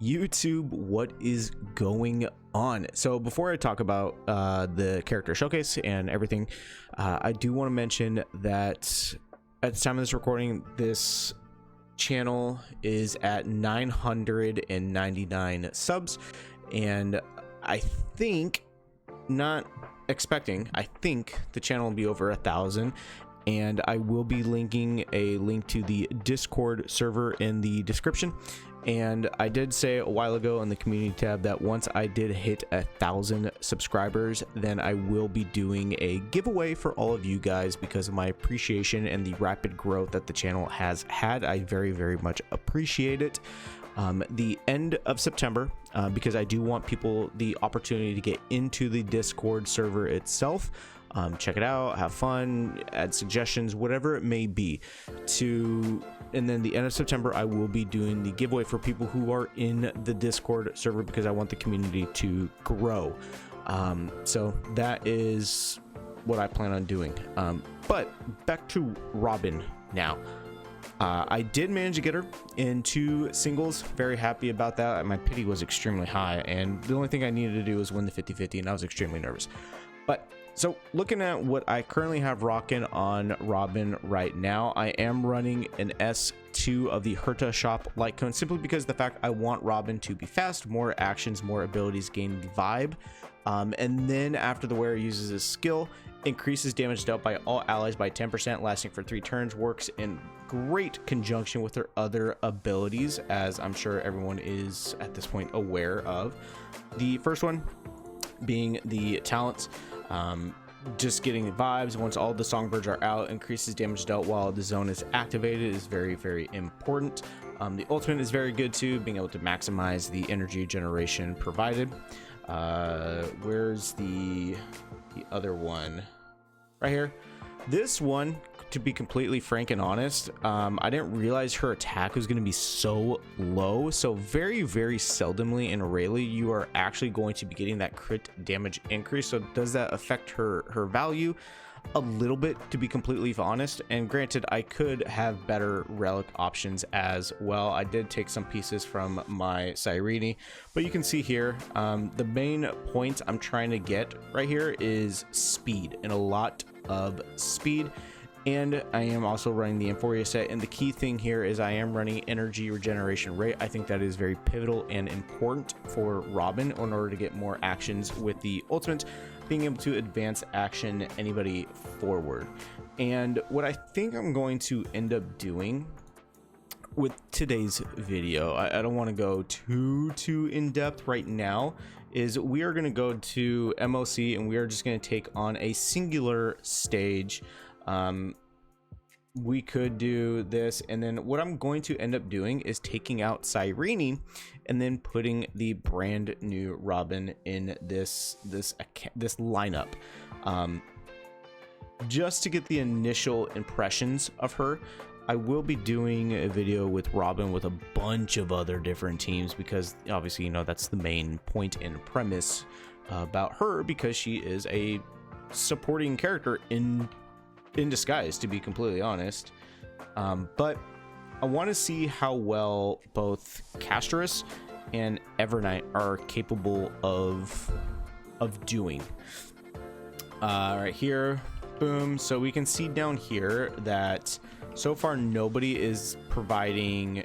YouTube, what is going on? So before I talk about the character showcase and everything, I do want to mention that at the time of this recording, this channel is at 999 subs, and I think, not expecting, I think the channel will be over 1,000. And I will be linking a link to the Discord server in the description. And I did say a while ago in the community tab that once I did hit 1,000 subscribers, then I will be doing a giveaway for all of you guys because of my appreciation and the rapid growth that the channel has had. I very, very much appreciate it. The end of September, because I do want people the opportunity to get into the Discord server itself. Check it out, have fun, add suggestions, whatever it may be. And then the end of September, I will be doing the giveaway for people who are in the Discord server because I want the community to grow. So that is what I plan on doing. But back to Robin now. I did manage to get her in 2 singles. Very happy about that. My pity was extremely high, and the only thing I needed to do was win the 50-50, and I was extremely nervous. But so looking at what I currently have rocking on Robin right now, I am running an S2 of the Herta Shop Light Cone simply because the fact I want Robin to be fast, more actions, more abilities, gain the vibe. And then after the wearer uses his skill, increases damage dealt by all allies by 10%, lasting for 3 turns, works in great conjunction with her other abilities, as I'm sure everyone is at this point aware of. The first one being the talents. Just getting the vibes once all the songbirds are out, increases damage dealt while the zone is activated is very, very important. The ultimate is very good too, being able to maximize the energy generation provided. Where's the other one? Right here. This one, to be completely frank and honest, I didn't realize her attack was going to be so low. So very, very seldomly and rarely you are actually going to be getting that crit damage increase. So does that affect her value? A little bit, to be completely honest. And granted, I could have better relic options as well. I did take some pieces from my Cyrene, but you can see here, the main point I'm trying to get right here is speed, and a lot of speed. And I am also running the Euphoria set, and the key thing here is I am running energy regeneration rate. I think that is very pivotal and important for Robin in order to get more actions with the ultimate, being able to advance action anybody forward. And what I think I'm going to end up doing with today's video, I don't want to go too in depth right now, is we are going to go to MOC and we are just going to take on a singular stage. We could do this, and then what I'm going to end up doing is taking out Cyrene and then putting the brand new Robin in this lineup, just to get the initial impressions of her. I will be doing a video with Robin with a bunch of other different teams because obviously, you know, that's the main point and premise about her, because she is a supporting character in disguise, to be completely honest. But I want to see how well both Casterus and Evernight are capable of doing. Right here, boom. So we can see down here that so far nobody is providing.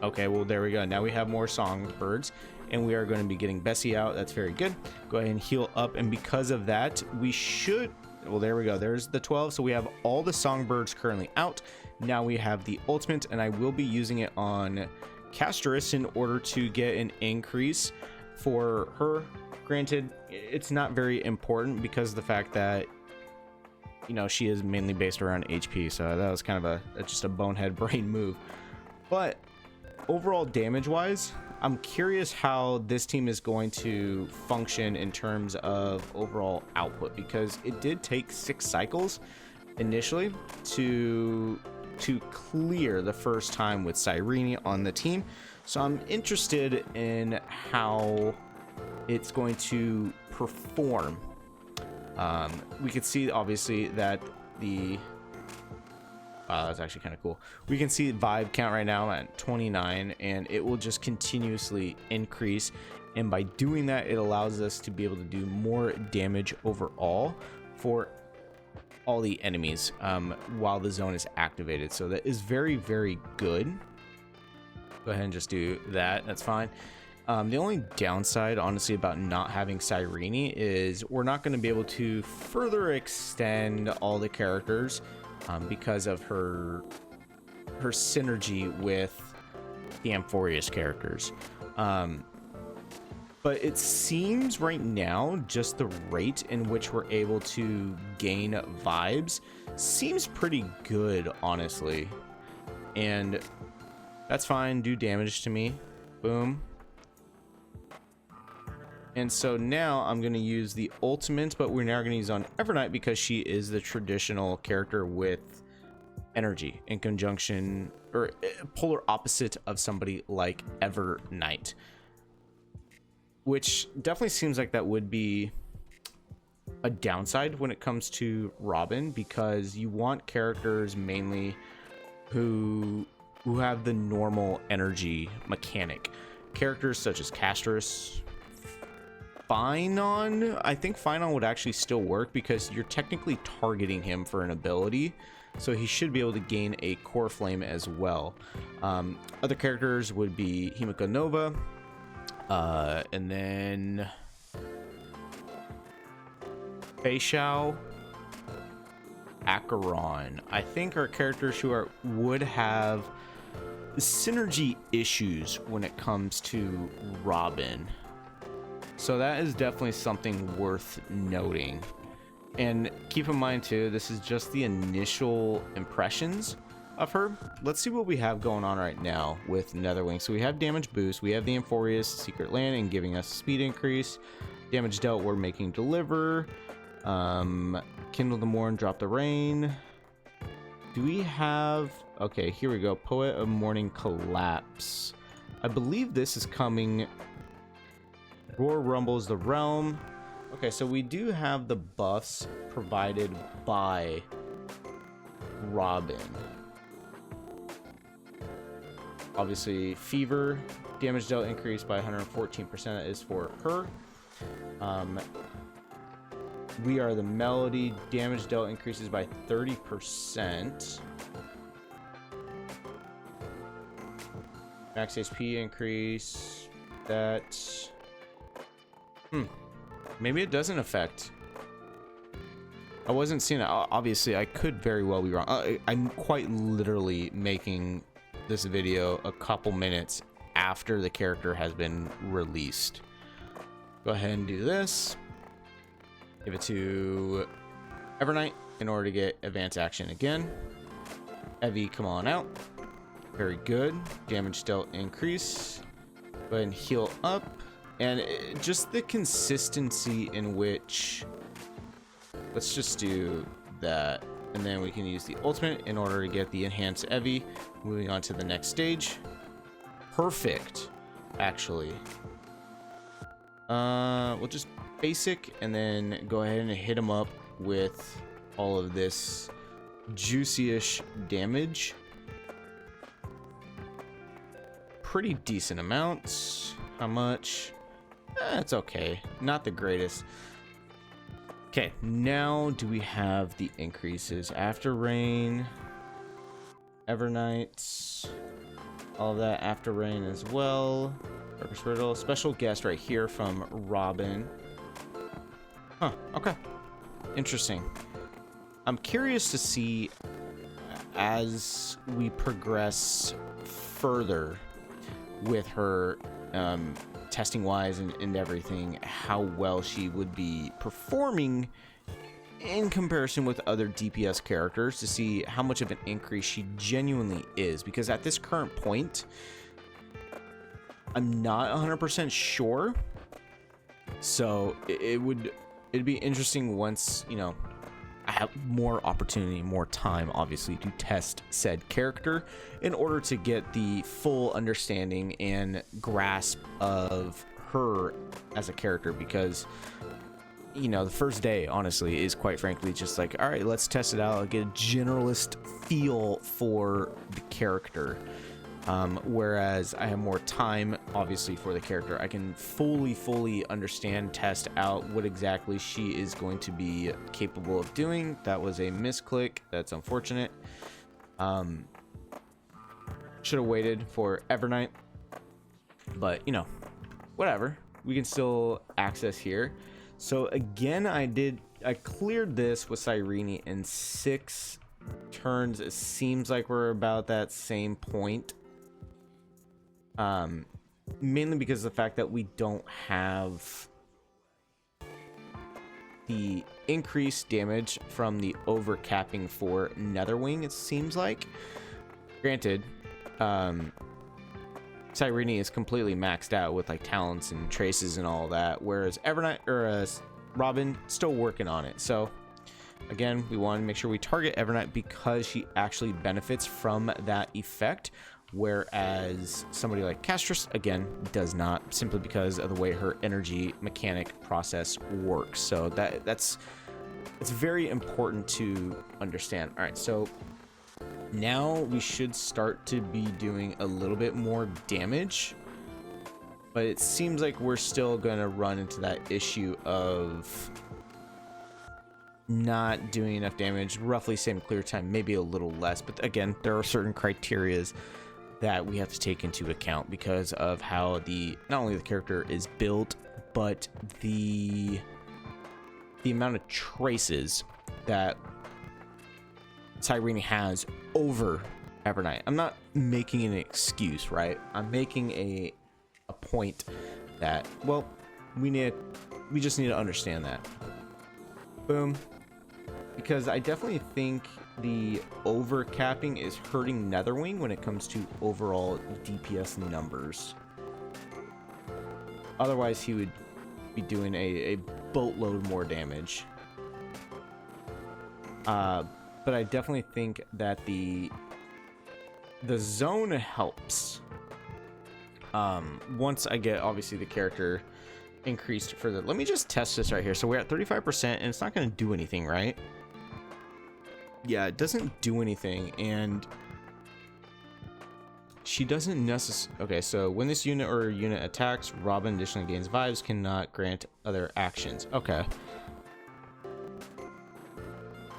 Okay, well, there we go. Now we have more songbirds, and we are going to be getting Bessie out. That's very good. Go ahead and heal up, and because of that, we should. Well, there we go. There's the 12. So we have all the songbirds currently out. Now we have the ultimate, and I will be using it on Casterus in order to get an increase for her. Granted, it's not very important because of the fact that, you know, she is mainly based around HP. So that was kind of just a bonehead brain move. But overall damage wise, I'm curious how this team is going to function in terms of overall output, because it did take 6 cycles initially to clear the first time with Cyrene on the team. So I'm interested in how it's going to perform. We could see obviously that the Wow, that's actually kind of cool. We can see vibe count right now at 29, and it will just continuously increase. And by doing that, it allows us to be able to do more damage overall for all the enemies while the zone is activated. So that is very, very good. Go ahead and just do that. That's fine. The only downside, honestly, about not having Cyrene is we're not going to be able to further extend all the characters because of her synergy with the Amphorius characters. But it seems right now just the rate in which we're able to gain vibes seems pretty good, honestly. And that's fine. Do damage to me. Boom. And so now I'm going to use the ultimate, but we're now going to use on Evernight because she is the traditional character with energy in conjunction or polar opposite of somebody like Evernight, which definitely seems like that would be a downside when it comes to Robin, because you want characters mainly who have the normal energy mechanic. Characters such as Castris, Finon. I think Finon would actually still work because you're technically targeting him for an ability, so he should be able to gain a core flame as well. Other characters would be Himiko Nova, and then Feishao, Acheron. I think are characters who would have synergy issues when it comes to Robin. So that is definitely something worth noting. And keep in mind too, this is just the initial impressions of her. Let's see what we have going on right now with Netherwing. So we have damage boost, we have the Amphorius Secret Landing giving us speed increase, damage dealt, we're making deliver, Kindle the Morn, drop the rain. Do we have, okay, here we go, Poet of Morning Collapse. I believe this is coming. Roar rumbles the realm. Okay, so we do have the buffs provided by Robin. Obviously, fever, damage dealt increased by 114% is for her. We are the melody, damage dealt increases by 30%. Max HP increase, that maybe it doesn't affect. I wasn't seeing it. Obviously, I could very well be wrong. I'm quite literally making this video a couple minutes after the character has been released. Go ahead and do this. Give it to Evernight in order to get advanced action again. Evie, come on out. Very good. Damage dealt increase. Go ahead and heal up. And just the consistency in which, let's just do that, and then we can use the ultimate in order to get the enhanced Evie. Moving on to the next stage. Perfect, actually. We'll just basic and then go ahead and hit him up with all of this juicy-ish damage. Pretty decent amounts. How much? It's okay, not the greatest. Okay, now do we have the increases? After rain, Evernight, all of that after rain as well. Purpose Riddle, special guest right here from Robin. Huh, okay, interesting. I'm curious to see as we progress further with her testing wise and everything, how well she would be performing in comparison with other DPS characters, to see how much of an increase she genuinely is, because at this current point I'm not 100% sure. So it'd be interesting once, you know, I have more opportunity, more time, obviously, to test said character in order to get the full understanding and grasp of her as a character, because you know, the first day honestly is quite frankly just like, all right, let's test it out, get a generalist feel for the character. Whereas I have more time obviously for the character, I can fully understand, test out what exactly she is going to be capable of doing. That was a misclick, that's unfortunate. Should have waited for Evernight, but you know, whatever, we can still access here. So again, I cleared this with Cyrene in 6 turns. It seems like we're about that same point, mainly because of the fact that we don't have the increased damage from the overcapping for Netherwing. It seems like, granted, Cyrene is completely maxed out with like talents and traces and all that, whereas Evernight or Robin still working on it. So again, we want to make sure we target Evernight because she actually benefits from that effect, whereas somebody like Castress again does not, simply because of the way her energy mechanic process works. So it's very important to understand. All right, so now we should start to be doing a little bit more damage, but it seems like we're still gonna run into that issue of not doing enough damage. Roughly same clear time, maybe a little less, but again, there are certain criterias that we have to take into account because of how not only the character is built, but the amount of traces that Cyrene has over Evernight. I'm not making an excuse, right? I'm making a point that, well, we just need to understand that. Boom. Because I definitely think the overcapping is hurting Netherwing when it comes to overall DPS numbers. Otherwise, he would be doing a boatload more damage. But I definitely think that the zone helps. Once I get obviously the character increased further. Let me just test this right here. So we're at 35% and it's not going to do anything, right? Yeah, it doesn't do anything, and she doesn't necessarily. Okay, so when this unit or unit attacks, Robin additionally gains vibes, cannot grant other actions. Okay.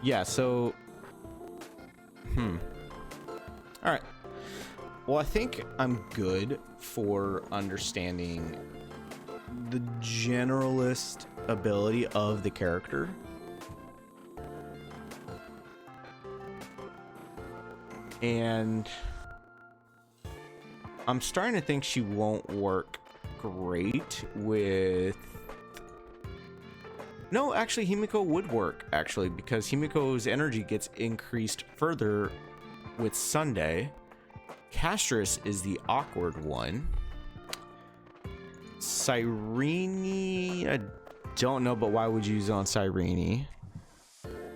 Yeah, so all right, well, I think I'm good for understanding the generalist ability of the character. And I'm starting to think she won't work great with... No, actually, Himiko would work, actually, because Himiko's energy gets increased further with Sunday. Castress is the awkward one. Cyrene, I don't know, but why would you use it on Cyrene?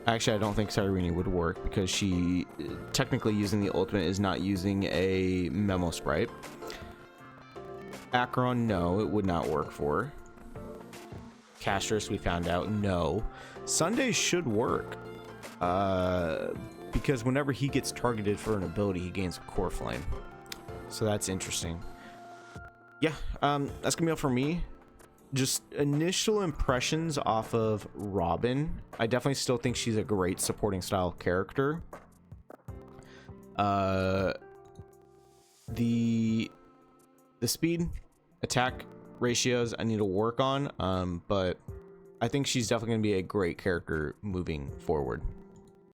Actually, I don't think Cyrene would work because she, technically using the ultimate, is not using a memo sprite. Acheron, no, it would not work for. Castress, we found out, no. Sunday should work. Because whenever he gets targeted for an ability, he gains a core flame. So that's interesting. Yeah, that's gonna be all for me. Just initial impressions off of Robin. I definitely still think she's a great supporting style character. The speed attack ratios I need to work on, but I think she's definitely gonna be a great character moving forward.